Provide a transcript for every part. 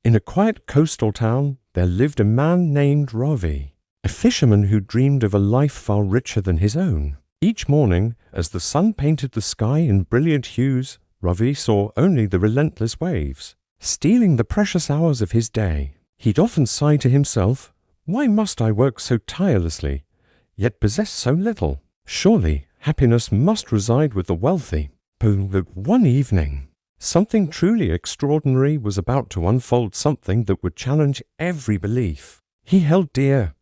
In a quiet coastal town, there lived a man named Ravi, a fisherman who dreamed of a life far richer than his own. Each morning, as the sun painted the sky in brilliant hues, Ravi saw only the relentless waves, stealing the precious hours of his day. He'd often sigh to himself, "Why must I work so tirelessly, yet possess so little? Surely happiness must reside with the wealthy." But one evening, something truly extraordinary was about to unfold, something that would challenge every belief he held dear,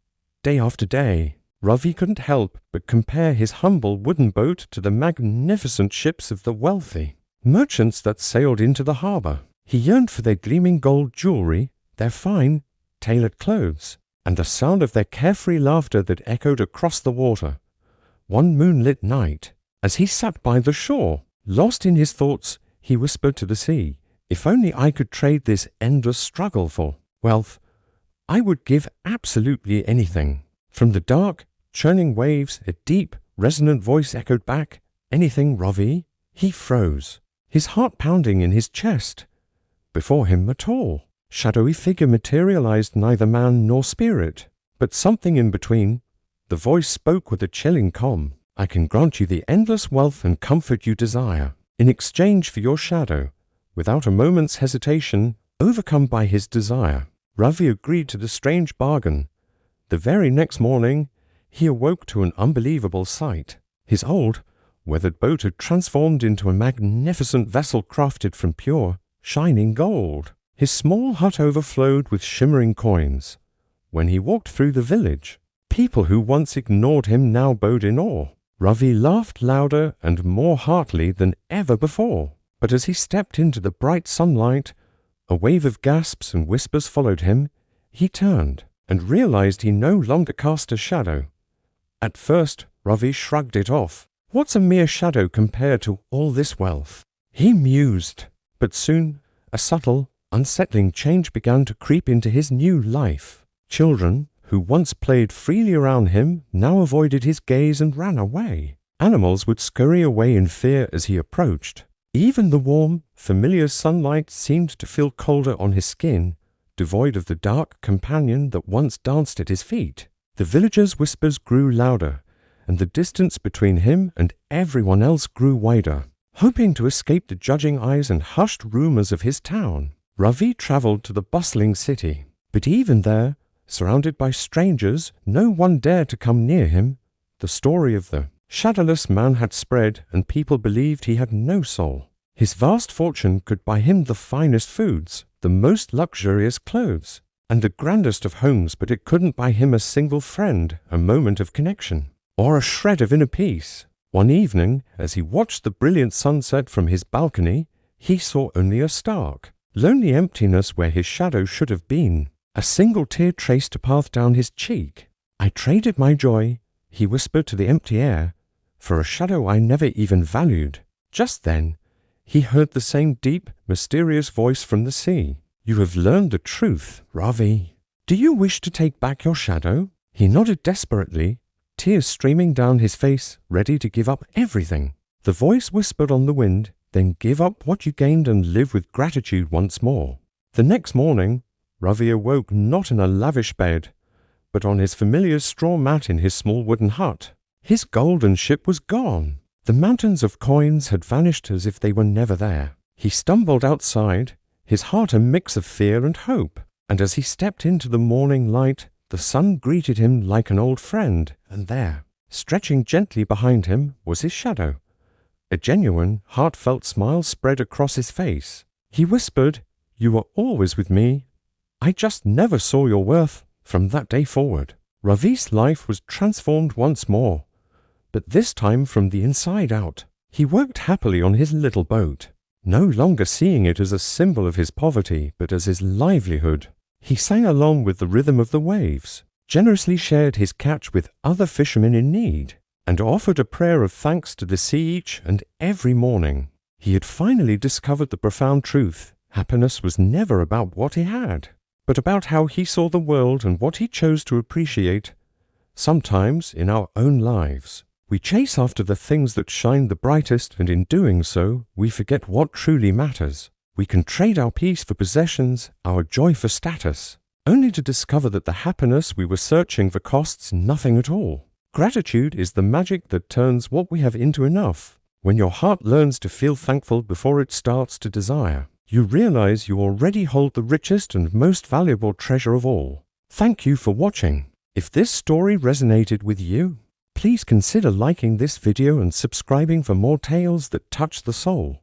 day after day. Ravi couldn't help but compare his humble wooden boat to the magnificent ships of the wealthy merchants that sailed into the harbor. He yearned for their gleaming gold jewelry, their fine, tailored clothes, and the sound of their carefree laughter that echoed across the water. One moonlit night, as he sat by the shore, lost in his thoughts, he whispered to the sea, "If only I could trade this endless struggle for wealth, I would give absolutely anything." From the dark, churning waves, a deep, resonant voice echoed back, "Anything, Ravi?" He froze, his heart pounding in his chest. Before him, a tall, shadowy figure materialized, neither man nor spirit, but something in between. The voice spoke with a chilling calm. "I can grant you the endless wealth and comfort you desire, in exchange for your shadow." Without a moment's hesitation, overcome by his desire, Ravi agreed to the strange bargain. The very next morning, he awoke to an unbelievable sight. His old, weathered boat had transformed into a magnificent vessel crafted from pure, shining gold. His small hut overflowed with shimmering coins. When he walked through the village, people who once ignored him now bowed in awe. Ravi laughed louder and more heartily than ever before. But as he stepped into the bright sunlight, a wave of gasps and whispers followed him. He turned and realized he no longer cast a shadow. At first, Ravi shrugged it off. What's a mere shadow compared to all this wealth? He mused. But soon, a subtle, unsettling change began to creep into his new life. Children, who once played freely around him, now avoided his gaze and ran away. Animals would scurry away in fear as he approached. Even the warm, familiar sunlight seemed to feel colder on his skin, devoid of the dark companion that once danced at his feet. The villagers' whispers grew louder, and the distance between him and everyone else grew wider. Hoping to escape the judging eyes and hushed rumors of his town, Ravi traveled to the bustling city. But even there, surrounded by strangers, no one dared to come near him. The story of the shadowless man had spread, and people believed he had no soul. His vast fortune could buy him the finest foods, the most luxurious clothes, and the grandest of homes, but it couldn't buy him a single friend, a moment of connection, or a shred of inner peace. One evening, as he watched the brilliant sunset from his balcony, he saw only a stark, lonely emptiness where his shadow should have been. A single tear traced a path down his cheek. "I traded my joy," he whispered to the empty air, "for a shadow I never even valued." Just then, he heard the same deep, mysterious voice from the sea. "You have learned the truth, Ravi. Do you wish to take back your shadow?" He nodded desperately, tears streaming down his face, ready to give up everything. The voice whispered on the wind, "Then give up what you gained and live with gratitude once more." The next morning, Ravi awoke not in a lavish bed, but on his familiar straw mat in his small wooden hut. His golden ship was gone. The mountains of coins had vanished as if they were never there. He stumbled outside, his heart a mix of fear and hope, and as he stepped into the morning light, the sun greeted him like an old friend, and there, stretching gently behind him, was his shadow. A genuine, heartfelt smile spread across his face. He whispered, "You were always with me. I just never saw your worth." From that day forward, Ravi's life was transformed once more, but this time from the inside out. He worked happily on his little boat, no longer seeing it as a symbol of his poverty, but as his livelihood. He sang along with the rhythm of the waves, generously shared his catch with other fishermen in need, and offered a prayer of thanks to the sea each and every morning. He had finally discovered the profound truth. Happiness was never about what he had, but about how he saw the world and what he chose to appreciate. Sometimes, in our own lives, we chase after the things that shine the brightest, and in doing so, we forget what truly matters. We can trade our peace for possessions, our joy for status, only to discover that the happiness we were searching for costs nothing at all. Gratitude is the magic that turns what we have into enough. When your heart learns to feel thankful before it starts to desire, you realize you already hold the richest and most valuable treasure of all. Thank you for watching. If this story resonated with you, please consider liking this video and subscribing for more tales that touch the soul.